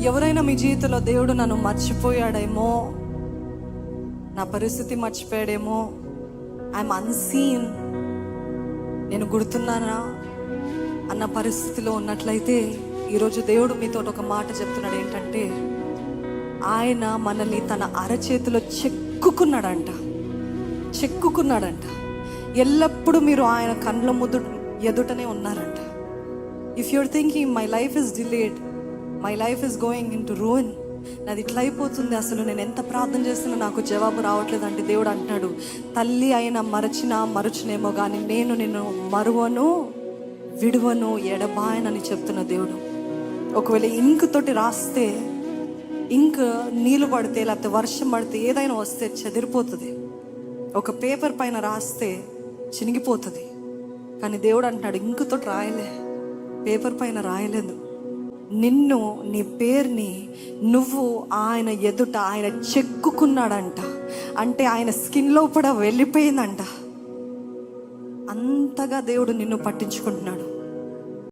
ఎవరైనా మీ జీవితంలో దేవుడు నన్ను మర్చిపోయాడేమో, నా పరిస్థితి మర్చిపోయాడేమో, ఐఎమ్ అన్సీన్, నేను గుర్తున్నానా అన్న పరిస్థితిలో ఉన్నట్లయితే ఈరోజు దేవుడు మీతో ఒక మాట చెప్తున్నాడు. ఏంటంటే ఆయన మనల్ని తన అరచేతిలో చెక్కుకున్నాడంట. ఎల్లప్పుడూ మీరు ఆయన కండ్ల ముందు ఎదుటనే ఉన్నారంట. If you're thinking my life is delayed, my life is going in to ruin, నాది ఇట్లా అయిపోతుంది, అసలు నేను ఎంత ప్రార్థన చేస్తున్నా నాకు జవాబు రావట్లేదు అంటే దేవుడు అంటున్నాడు, తల్లి అయినా మరచునేమో కానీ నేను నిన్ను మరువను, విడువను, ఎడబాయనని చెప్తున్న దేవుడు. ఒకవేళ ఇంక్ తోటి రాస్తే, ఇంక్ నీళ్ళు పడితే లేకపోతే వర్షం పడితే ఏదైనా వస్తే చెదిరిపోతుంది. ఒక పేపర్ పైన రాస్తే చినిగిపోతుంది. కానీ దేవుడు అంటున్నాడు, ఇంక్ తోటి రాయలే, పేపర్ పైన రాయలేదు, నిన్ను, నీ పేరుని నువ్వు ఆయన ఎదుట ఆయన చెక్కుకున్నాడంట. అంటే ఆయన స్కిన్ లోపల వెళ్ళిపోయిందంట. అంతగా దేవుడు నిన్ను పట్టించుకుంటున్నాడు.